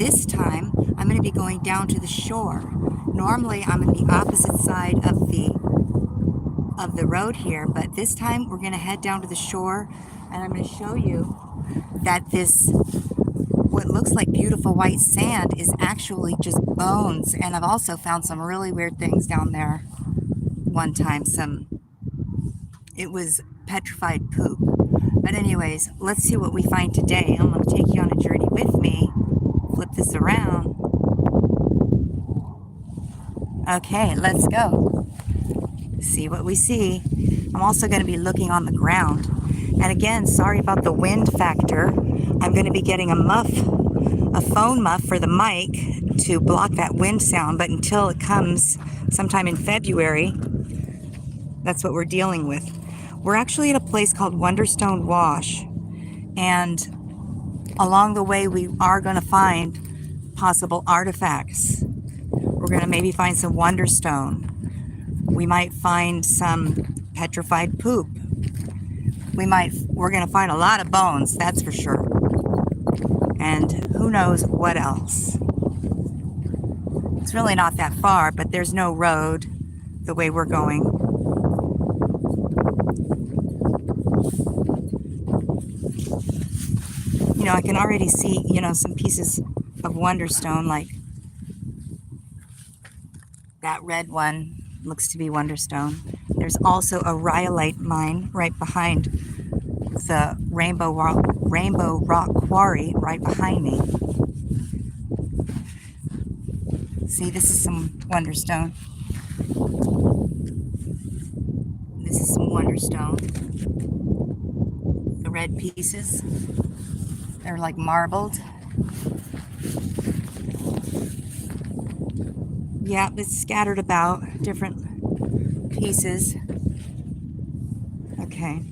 this time I'm going to be going down to the shore. Normally I'm on the opposite side of the road here, but this time we're going to head down to the shore, and I'm going to show you that this what looks like beautiful white sand is actually just bones. And I've also found some really weird things down there. One time it was petrified poop. But anyways, let's see what we find today. I'm going to take you on a journey with me. Flip this around. Okay, let's go. See what we see. I'm also going to be looking on the ground. And again, sorry about the wind factor. I'm going to be getting a phone muff for the mic to block that wind sound. But until it comes sometime in February, that's what we're dealing with. We're actually at a place called Wonderstone Wash. And along the way, we are going to find possible artifacts. We're going to maybe find some Wonderstone. We might find some petrified poop. We're going to find a lot of bones, that's for sure. And who knows what else. It's really not that far, but there's no road the way we're going. You know, I can already see, some pieces of Wonderstone, like that red one looks to be Wonderstone. There's also a rhyolite mine right behind the Rainbow Rock Quarry right behind me. See, this is some Wonderstone. This is some Wonderstone. The red pieces, they're like marbled. Yeah, it's scattered about, different pieces. Okay.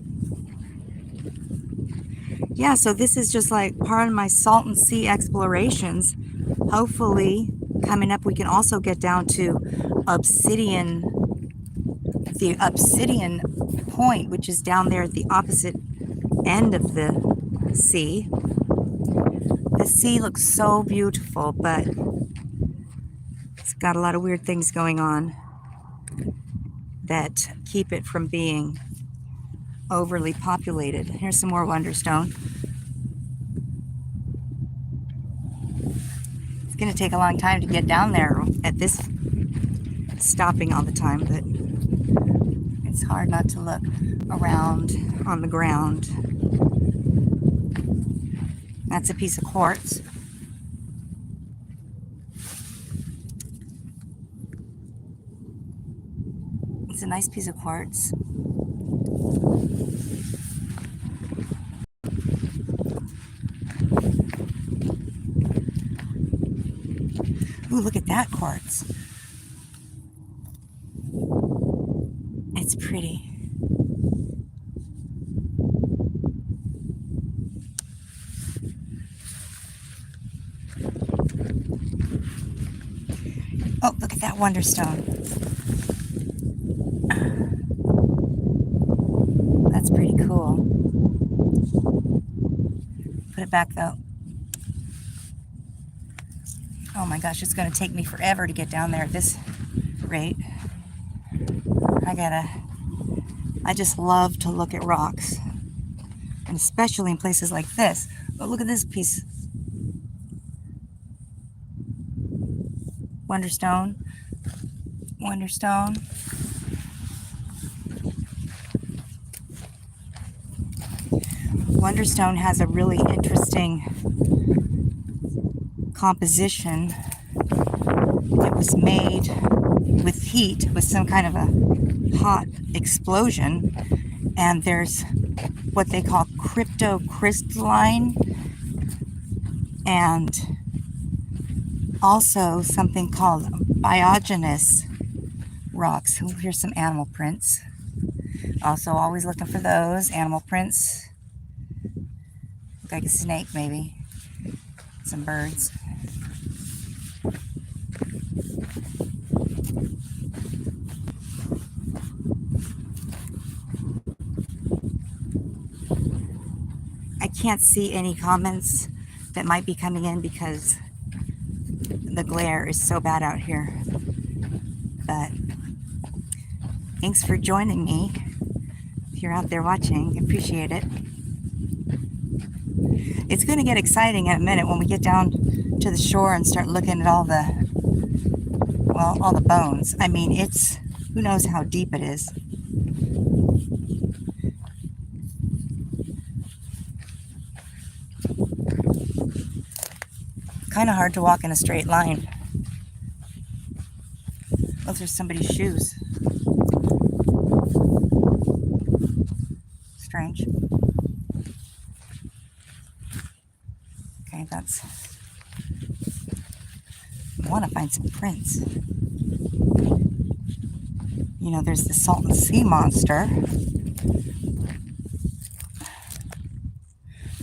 Yeah, so this is just like part of my Salton Sea explorations. Hopefully, coming up, we can also get down to the Obsidian Point, which is down there at the opposite end of the sea. The sea looks so beautiful, but it's got a lot of weird things going on that keep it from being overly populated. Here's some more Wonderstone. It's going to take a long time to get down there at this stopping all the time, but it's hard not to look around on the ground. That's a piece of quartz. It's a nice piece of quartz. Ooh, look at that quartz. It's pretty. Oh, look at that Wonderstone. That's pretty cool. Put it back though. Oh my gosh, it's going to take me forever to get down there at this rate. I just love to look at rocks. And especially in places like this. But look at this piece. Wonderstone. Wonderstone. Wonderstone has a really interesting composition. It was made with heat, with some kind of a hot explosion, and there's what they call cryptocrystalline and also something called biogenous rocks. Ooh, here's some animal prints. Also always looking for those animal prints. Look like a snake maybe. Some birds. I can't see any comments that might be coming in because the glare is so bad out here. But thanks for joining me. If you're out there watching, appreciate it. It's going to get exciting in a minute when we get down to the shore and start looking at all the bones. I mean, who knows how deep it is. Kind of hard to walk in a straight line. Those are somebody's shoes. Strange. Okay, I want to find some prints. You know, there's the Salton Sea monster.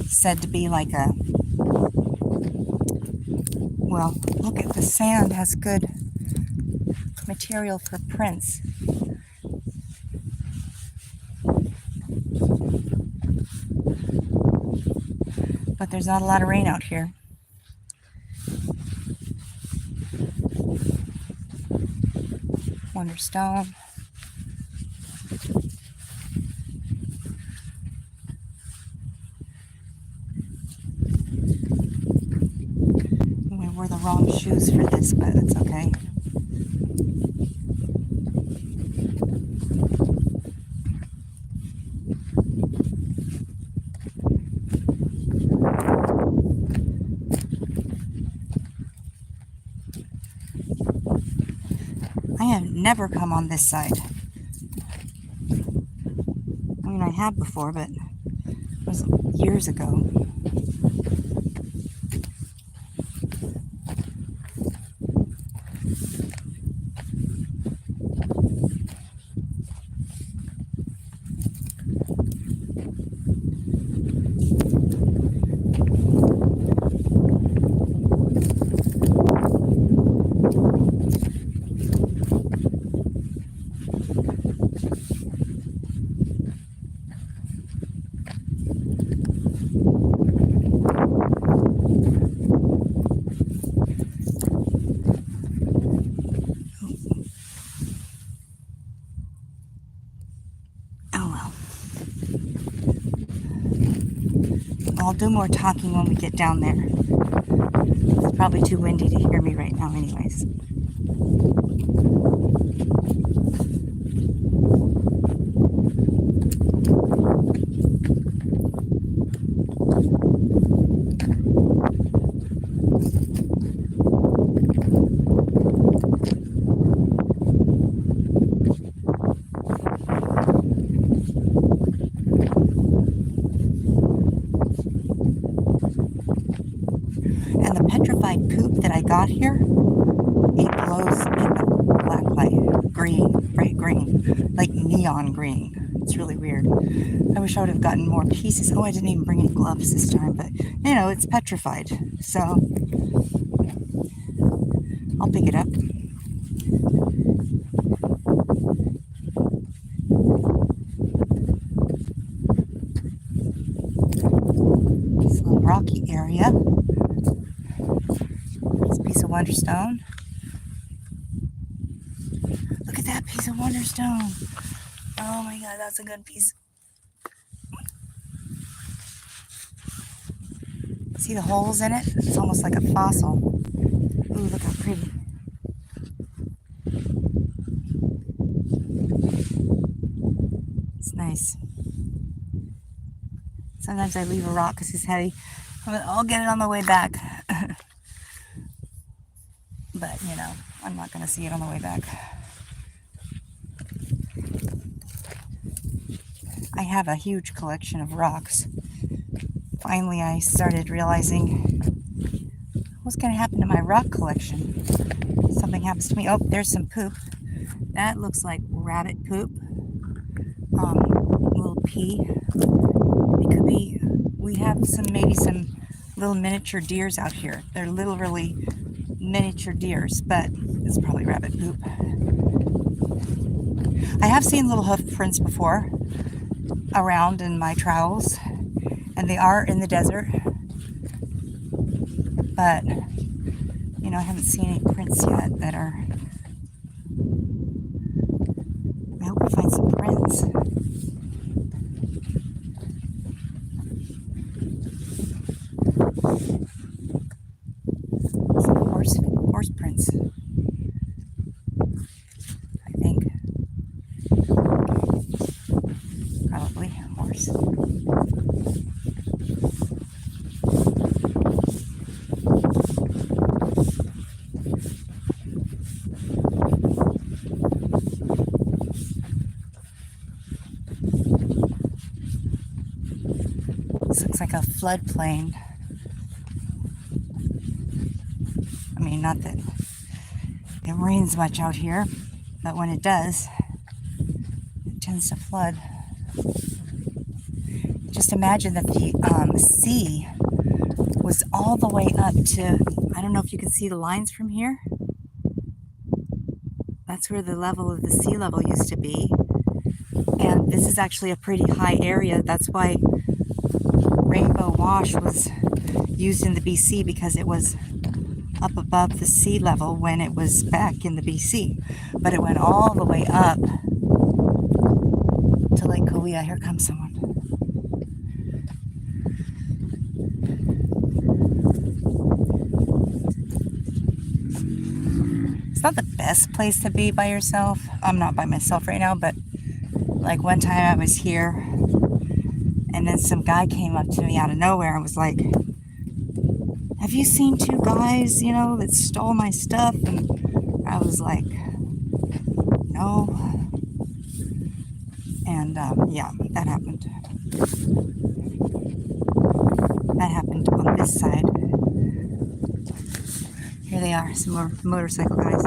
Said to be like a... Well, look at the sand has good material for prints. But there's not a lot of rain out here. Wonderstone. We wore the wrong shoes for this, but it's okay. I have never come on this side. I mean, I have before, but it was years ago. I'll do more talking when we get down there. It's probably too windy to hear me right now anyways. Petrified poop that I got here, it glows in the black light, green, bright green, like neon green. It's really weird. I wish I would have gotten more pieces. Oh, I didn't even bring any gloves this time, but you know, it's petrified, so I'll pick it up. This little rocky area. Piece of Wonderstone. Look at that piece of Wonderstone. Oh my god, that's a good piece. See the holes in it? It's almost like a fossil. Ooh, look how pretty. It's nice. Sometimes I leave a rock because it's heavy. I'll get it on the way back. But, you know, I'm not going to see it on the way back. I have a huge collection of rocks. Finally, I started realizing what's going to happen to my rock collection. Something happens to me. Oh, there's some poop. That looks like rabbit poop. Little pea. It could be, we have maybe some little miniature deers out here. They're literally miniature deers, but it's probably rabbit poop. I have seen little hoof prints before around in my travels, and they are in the desert, but You know, I haven't seen any prints yet that are... I hope we find some prints. Some horse prints, I think. Probably horse. This looks like a floodplain. I mean, not that it rains much out here, but when it does, it tends to flood. Just imagine that the sea was all the way up to, I don't know if you can see the lines from here. That's where the level of the sea level used to be. And this is actually a pretty high area. That's why Rainbow Wash was used in the BC, because it was up above the sea level when it was back in the BC. But it went all the way up to Lake Kauai. Here comes someone. It's not the best place to be by yourself. I'm not by myself right now, but like one time I was here and then some guy came up to me out of nowhere and was like, have you seen two guys, you know, that stole my stuff? And I was like, no. And yeah, that happened. That happened on this side. Here they are, some more motorcycle guys.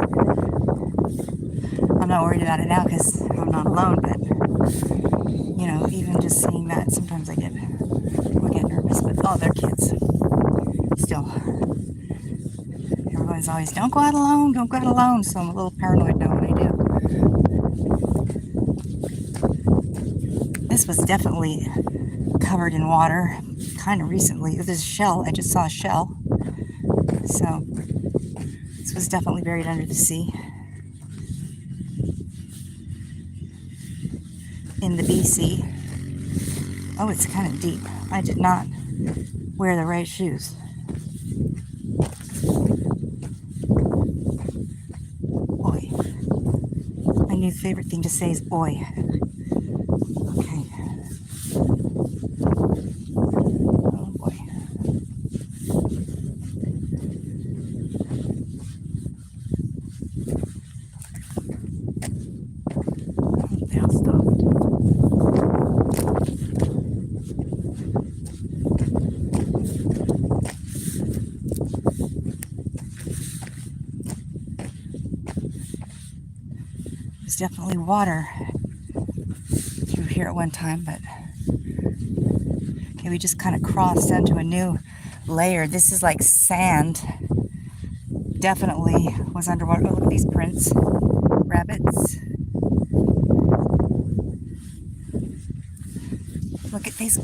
I'm not worried about it now because I'm not alone, but you know, even just seeing that, sometimes I get nervous. But oh, they're kids. Still, everyone's always, don't go out alone, don't go out alone. So I'm a little paranoid now when I do. This was definitely covered in water, kind of recently. This is a shell. I just saw a shell. So this was definitely buried under the sea. In the BC. Oh, it's kind of deep. I did not wear the right shoes. Oi. My new favorite thing to say is oi. Okay. Oh boy. They all stopped. There's definitely water through here at one time, but okay, we just kind of crossed into a new layer. This is like sand. Definitely was underwater. Oh, look at these prints. Rabbits. Look at these.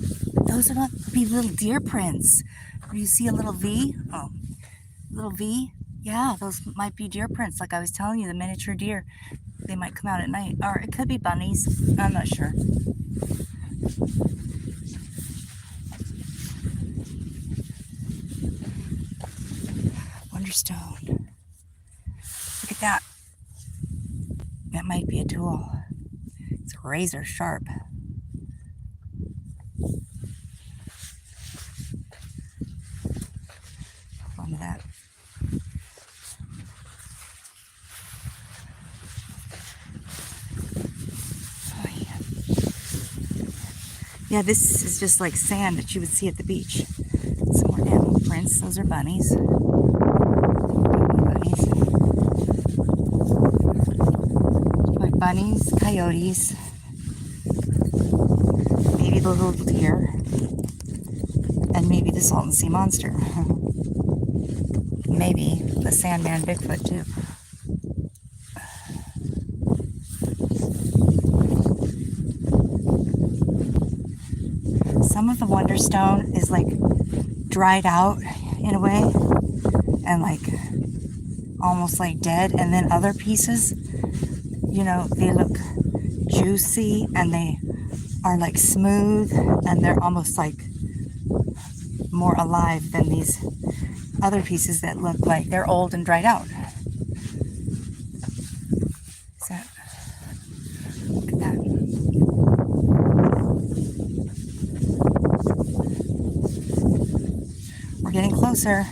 Those are not be little deer prints. Do you see a little V? Oh, little V? Yeah, those might be deer prints. Like I was telling you, the miniature deer. They might come out at night. Or it could be bunnies. I'm not sure. Wonderstone. Look at that. That might be a tool. It's razor sharp. Hold on to that. Oh, yeah. Yeah, this is just like sand that you would see at the beach. Some more animal prints. Those are bunnies. Bunnies, coyotes, maybe the little deer, and maybe the Salton Sea monster. Maybe the Sandman Bigfoot too. Some of the Wonderstone is like dried out in a way, and like almost like dead, and then other pieces, you know, they look juicy and they are like smooth and they're almost like more alive than these other pieces that look like they're old and dried out. So, look at that. We're getting closer.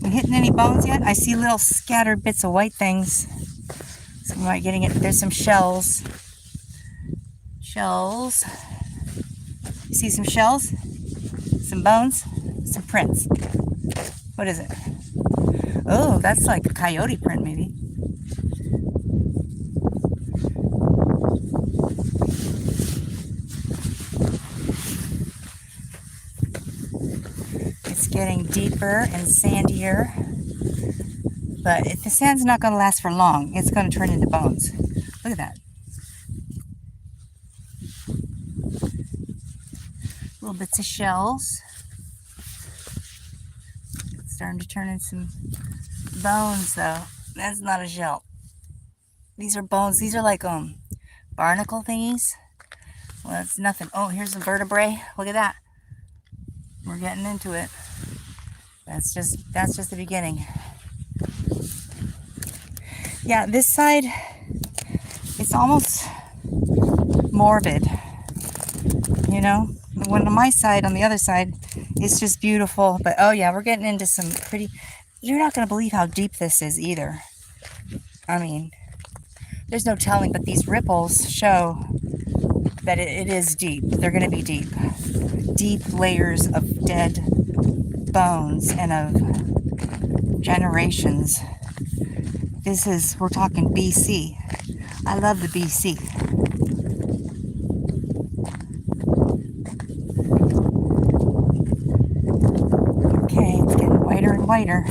You hitting any bones yet? I see little scattered bits of white things. So we might getting it. There's some shells. Shells. You see some shells? Some bones? Some prints. What is it? Oh, that's like a coyote print maybe. It's getting deeper and sandier. But if the sand's not going to last for long, it's going to turn into bones. Look at that. Little bits of shells. It's starting to turn into some bones though. That's not a shell. These are bones. These are like barnacle thingies. Well, that's nothing. Oh, here's a vertebrae. Look at that. We're getting into it. That's just the beginning. Yeah, this side, it's almost morbid, you know? When on my side, on the other side, it's just beautiful. But oh yeah, we're getting into some pretty, you're not going to believe how deep this is either. I mean, there's no telling, but these ripples show that it is deep. They're going to be deep. Deep layers of dead bones and of generations. This is, we're talking BC. I love the BC. Okay, it's getting whiter and whiter.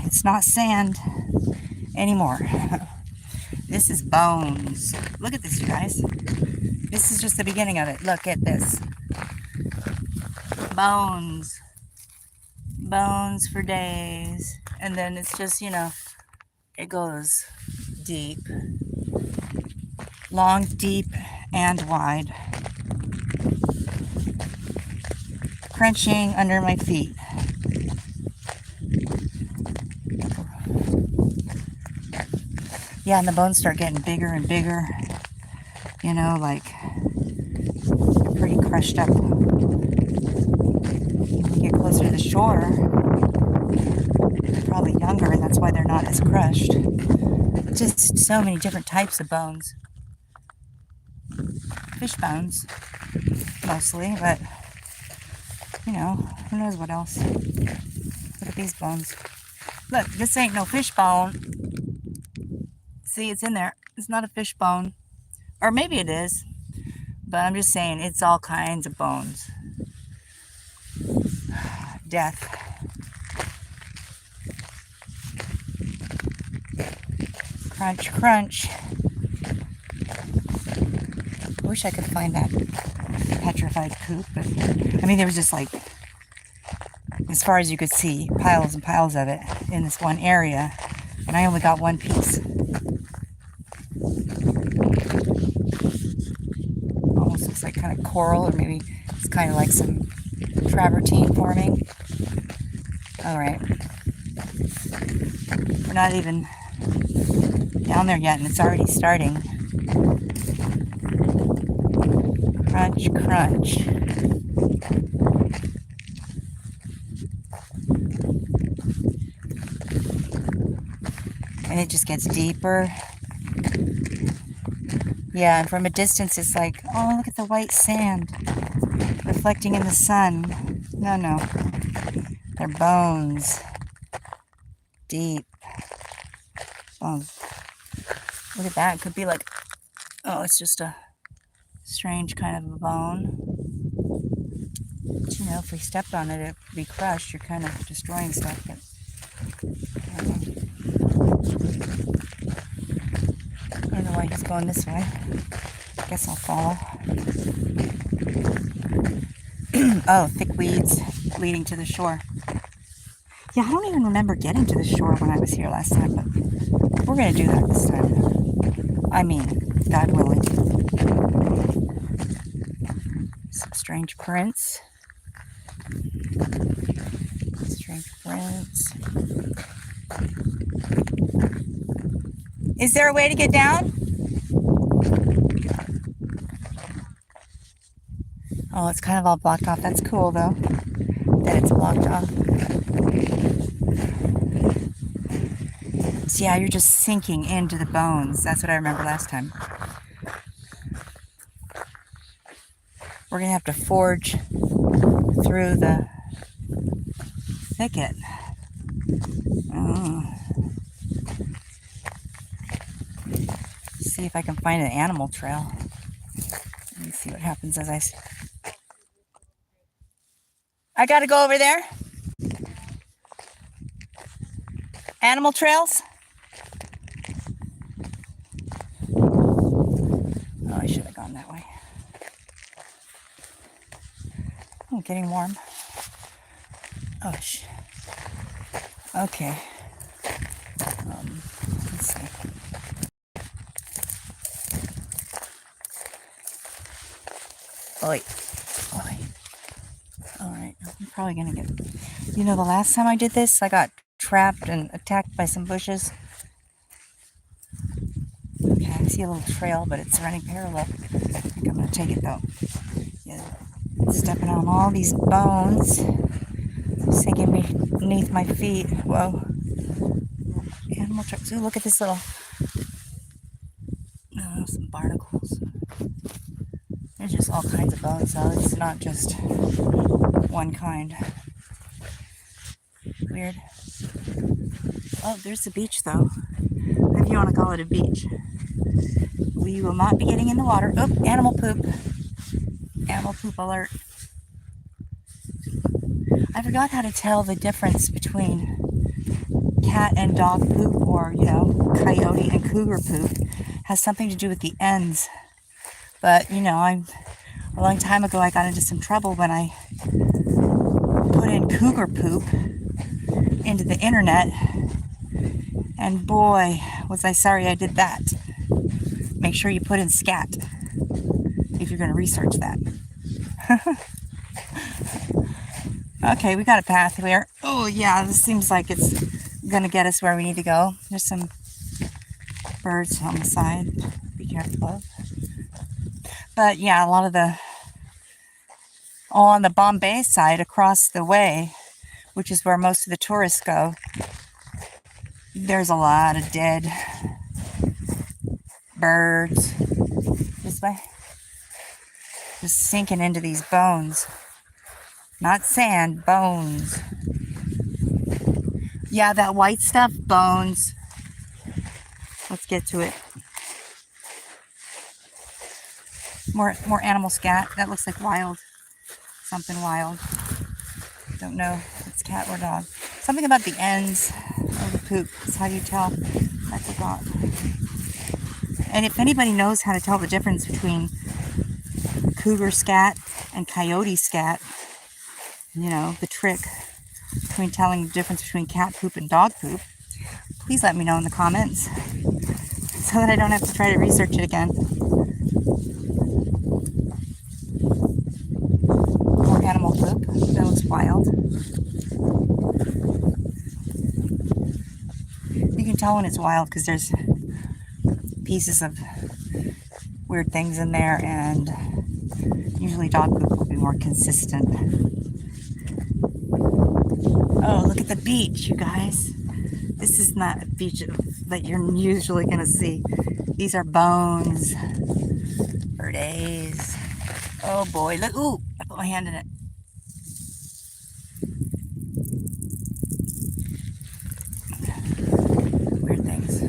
It's not sand anymore. This is bones. Look at this, you guys. This is just the beginning of it. Look at this. Bones. Bones for days. And then it's just, you know, it goes deep. Long, deep, and wide. Crunching under my feet. Yeah, and the bones start getting bigger and bigger. You know, like pretty crushed up. When you get closer to the shore, they're probably younger, and that's why they're not as crushed. Just so many different types of bones. Fish bones, mostly, but you know, who knows what else. Look at these bones. Look, this ain't no fish bone. See, it's in there. It's not a fish bone. Or maybe it is. But I'm just saying, it's all kinds of bones. Death. Crunch, crunch. I wish I could find that petrified poop. But, I mean, there was just like, as far as you could see, piles and piles of it in this one area. And I only got one piece. Almost looks like kind of coral, or maybe it's kind of like some travertine forming. All right. We're not even down there yet, and it's already starting. Crunch, crunch. And it just gets deeper. Yeah, and from a distance it's like, oh, look at the white sand reflecting in the sun. No, no. They're bones. Deep. Bones. Look at that. It could be like, oh, it's just a strange kind of a bone. But, you know, if we stepped on it, it would be crushed. You're kind of destroying stuff. But, I don't know why he's going this way. I guess I'll follow. Oh, thick weeds leading to the shore. Yeah, I don't even remember getting to the shore when I was here last time, but we're going to do that this time. I mean, God willing. Some strange prints. Strange prints. Is there a way to get down? Oh, it's kind of all blocked off. That's cool, though, that it's blocked off. So, yeah, you're just sinking into the bones. That's what I remember last time. We're going to have to forge through the thicket. See if I can find an animal trail. Let me see what happens as I gotta go over there. Animal trails. Oh, I should have gone that way. Oh, getting warm. Oh, okay. Let's see. Oi. Alright, I'm probably gonna get... You know, the last time I did this, I got trapped and attacked by some bushes. Okay, I see a little trail, but it's running parallel. I think I'm gonna take it, though. Yeah, stepping on all these bones, sinking beneath my feet. Whoa. Animal tracks. Ooh, look at this little... Oh, some barnacles. There's just all kinds of bones, so it's not just one kind. Weird. Oh, there's the beach, though. If you want to call it a beach. We will not be getting in the water. Oh, animal poop. Animal poop alert. I forgot how to tell the difference between cat and dog poop, or, you know, coyote and cougar poop. Has something to do with the ends. But, you know, a long time ago I got into some trouble when I put in cougar poop into the internet. And boy, was I sorry I did that. Make sure you put in scat if you're going to research that. Okay, we got a path here. Oh yeah, this seems like it's going to get us where we need to go. There's some birds on the side. Be careful of. But yeah, a lot of all on the Bombay side across the way, which is where most of the tourists go, there's a lot of dead birds. This way. Just sinking into these bones. Not sand, bones. Yeah, that white stuff, bones. Let's get to it. More animal scat. That looks like wild. Something wild. Don't know if it's cat or dog. Something about the ends of the poop is how you tell. I forgot. And if anybody knows how to tell the difference between cougar scat and coyote scat, you know, the trick between telling the difference between cat poop and dog poop, please let me know in the comments so that I don't have to try to research it again. More animal poop. That looks wild. You can tell when it's wild because there's pieces of weird things in there, and usually dog poop will be more consistent. Oh, look at the beach, you guys. This is not a beach that you're usually going to see. These are bones for days. Oh boy, look. Ooh, I put my hand in it. Weird things. I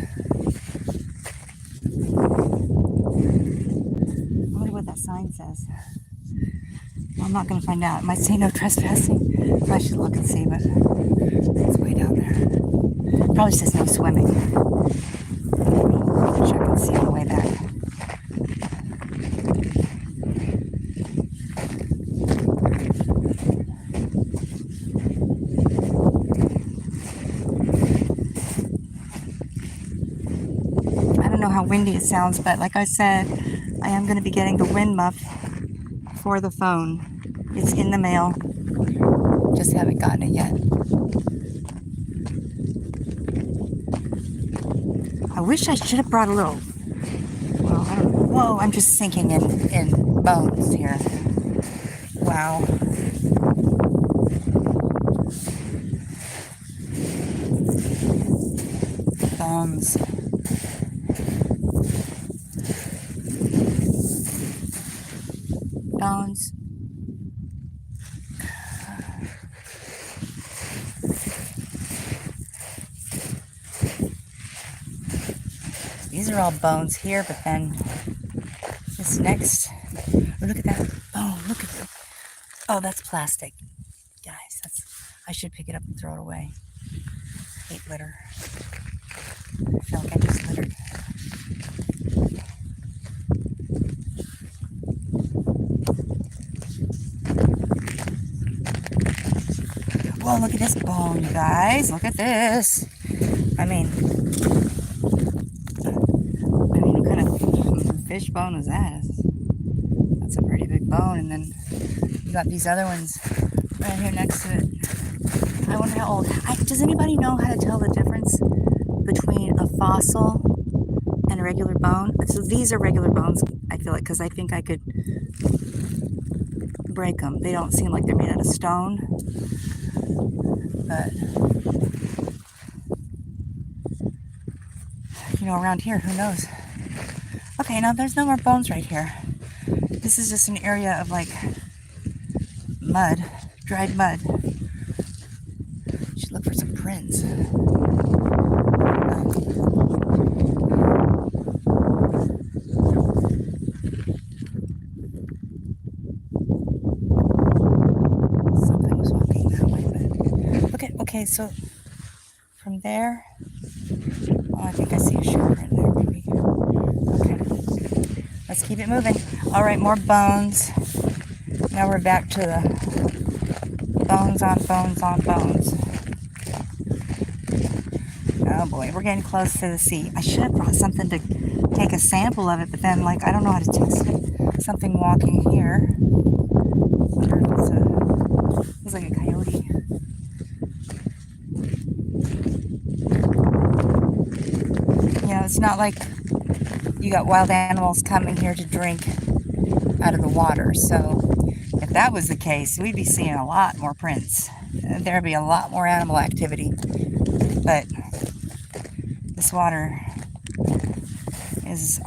wonder what that sign says. Well, I'm not going to find out. It might say no trespassing. I should look and see, but it's way down there. Probably says no swimming. Check and see on the way back. windy it sounds, but like I said, I am going to be getting the wind muff for the phone. It's in the mail. Just haven't gotten it yet. I wish I should have brought a little. Well, I don't know. Whoa, I'm just sinking in bones here. Wow. Bones. Bones. These are all bones here, but then this next, oh, look at that. Oh, look at that. Oh, that's plastic. Guys, I should pick it up and throw it away. Hate litter. I feel like I just littered. Whoa, look at this bone, you guys. Look at this. I mean, what kind of fish bone is that? That's a pretty big bone. And then you got these other ones right here next to it. I wonder how old. Does anybody know how to tell the difference between a fossil and a regular bone? So these are regular bones, I feel like, because I think I could break them. They don't seem like they're made out of stone. But, you know, around here, who knows? Okay, now there's no more bones right here. This is just an area of, like, mud, dried mud. Should look for some prints. Something was walking that way, but look at, okay, so from there, oh, I think I see a shoe print there, maybe. Okay, let's keep it moving. All right, more bones. Now we're back to the bones on bones on bones. Oh boy, we're getting close to the sea. I should have brought something to take a sample of it, but then, like, I don't know how to test it. Something walking here. I wonder if it's like a coyote. You know, it's not like you got wild animals coming here to drink out of the water. So if that was the case, we'd be seeing a lot more prints. There'd be a lot more animal activity. But this water is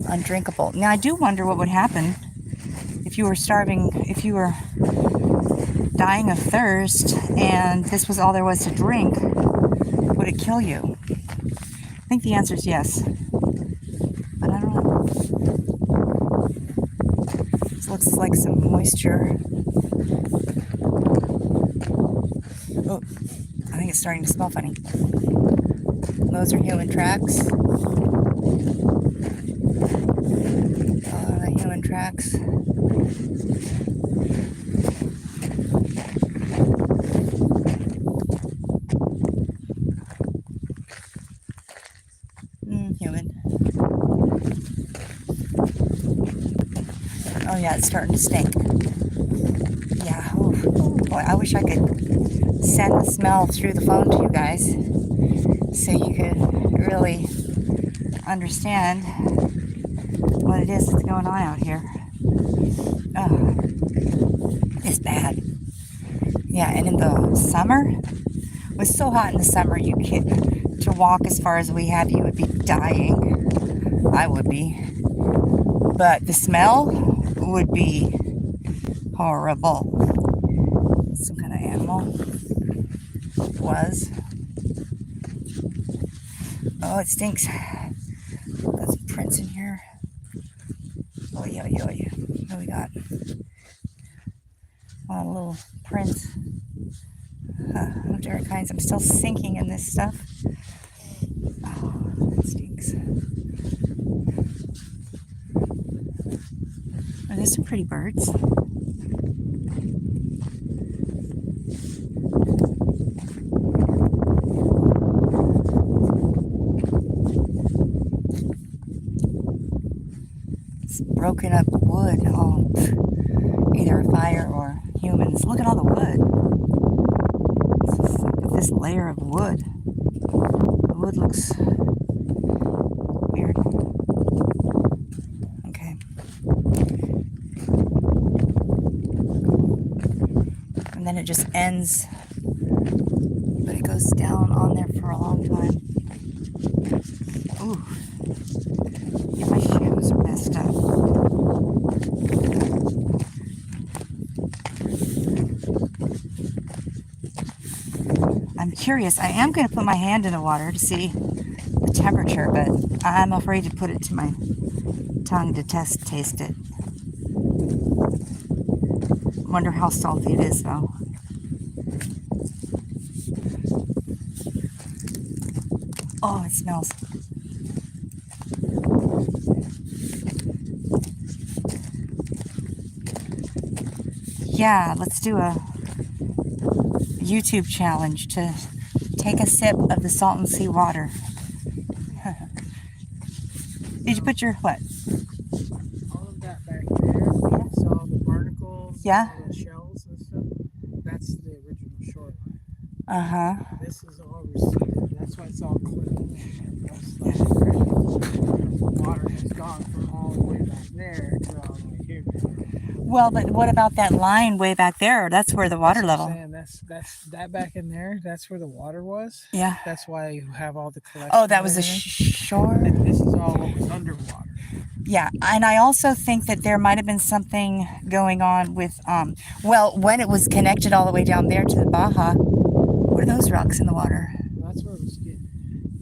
undrinkable. Now, I do wonder what would happen if you were starving, if you were dying of thirst and this was all there was to drink. Would it kill you? I think the answer is yes. But I don't know. This looks like some moisture. Oh, I think it's starting to smell funny. Those are human tracks. The human tracks. Human. Oh yeah, it's starting to stink. Yeah, oh boy, I wish I could send the smell through the phone to you guys so you could really understand what it is that's going on out here. Oh, it's bad. Yeah, and in the summer, it was so hot in the summer, you can't, to walk as far as we have, you would be dying. I would be. But the smell would be horrible. Some kind of animal. Was. Oh, it stinks. Got some prints in here. Oh, yeah. What we got? Oh, little prints. Of different kinds. I'm still sinking in this stuff. Oh, it stinks. Oh, there's some pretty birds. It's broken up wood. Oh, either a fire or humans. Look at all the wood. This layer of wood. The wood looks weird. Okay. And then it just ends, but it goes down on there for a long time. Ooh. Yeah, my shoes are messed up. I'm curious. I am going to put my hand in the water to see the temperature, but I'm afraid to put it to my tongue to taste it. Wonder how salty it is, though. Oh, it smells. Yeah, let's do a YouTube challenge to take a sip of the Salton Sea water. Did you put your what? All of that back there, so all the barnacles, Yeah. all the shells and stuff, that's the original shoreline. Uh-huh. This is all receded. That's why it's all clean. That's like the water has gone from all the way back there to all the way here. Well, but what about that line way back there? That's where the water That's level. what I'm saying. That's that back in there. That's where the water was. Yeah. That's why you have all the collection. Oh, that was the shore? And this is all what was underwater. Yeah, and I also think that there might have been something going on with, well, when it was connected all the way down there to the Baja, what are those rocks in the water? That's where it was getting.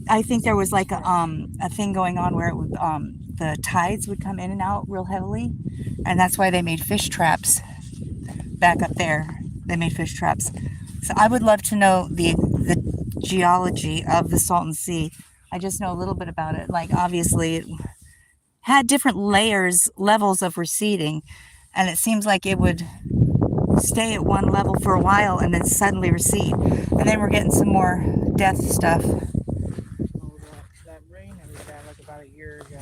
I think there was like a thing going on where it would, the tides would come in and out real heavily, and that's why they made fish traps back up there. They made fish traps. So I would love to know the geology of the Salton Sea. I just know a little bit about it. Like, obviously, it had different levels of receding, and it seems like it would stay at one level for a while and then suddenly recede. And then we're getting some more death stuff. Oh, that rain that we had like about a year ago,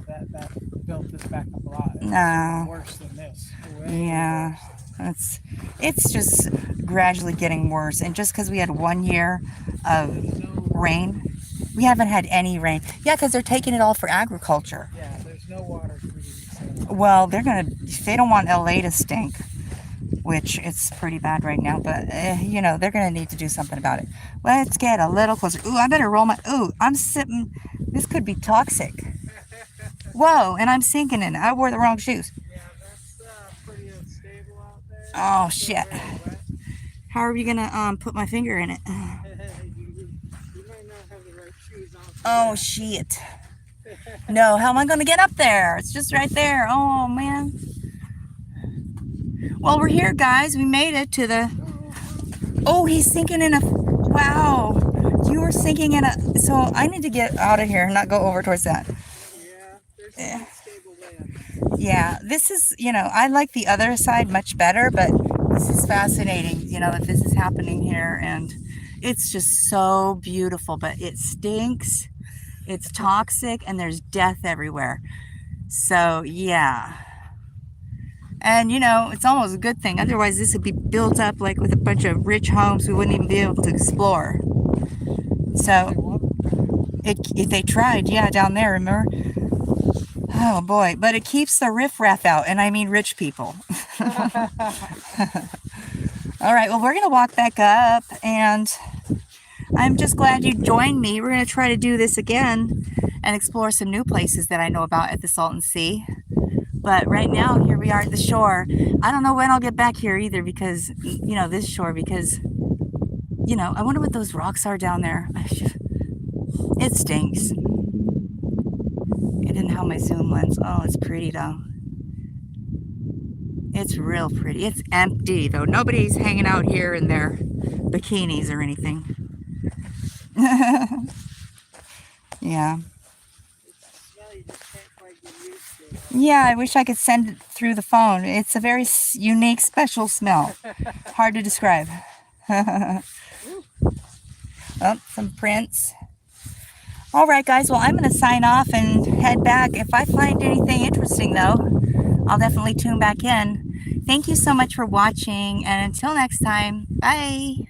that built this back up a lot. No. Worse than this. Yeah, it's just gradually getting worse. And just because we had 1 year of rain, we haven't had any rain. Yeah, because they're taking it all for agriculture. Yeah, there's no water for these. Well, they don't want LA to stink, which it's pretty bad right now, but you know, they're gonna need to do something about it. Let's get a little closer. Ooh, I better roll I'm sipping. This could be toxic. Whoa, and I'm sinking in it. I wore the wrong shoes. Yeah, that's pretty unstable out there. Oh shit. How are we gonna put my finger in it? You might not have the right shoes on. Oh shit. No, how am I gonna get up there? It's just right there. Oh man. Well, we're here, guys. We made it to the... Oh, he's sinking in a... Wow. You were sinking in a... So I need to get out of here and not go over towards that. Yeah, there's some unstable land. Yeah, this is, you know, I like the other side much better, but this is fascinating, you know, that this is happening here, and it's just so beautiful, but it stinks, it's toxic, and there's death everywhere. So, yeah. And, you know, it's almost a good thing. Otherwise, this would be built up like with a bunch of rich homes we wouldn't even be able to explore. So, if they tried, yeah, down there, remember? Oh, boy. But it keeps the riffraff out, and I mean rich people. All right, well, we're going to walk back up, and I'm just glad you joined me. We're going to try to do this again and explore some new places that I know about at the Salton Sea. But right now, here we are at the shore. I don't know when I'll get back here either because, you know, this shore, because, you know, I wonder what those rocks are down there. It stinks. It didn't have my zoom lens. Oh, it's pretty though. It's real pretty. It's empty though. Nobody's hanging out here in their bikinis or anything. Yeah. Yeah, I wish I could send it through the phone. It's a very unique, special smell. Hard to describe. Oh, some prints. All right, guys. Well, I'm going to sign off and head back. If I find anything interesting, though, I'll definitely tune back in. Thank you so much for watching, and until next time, bye.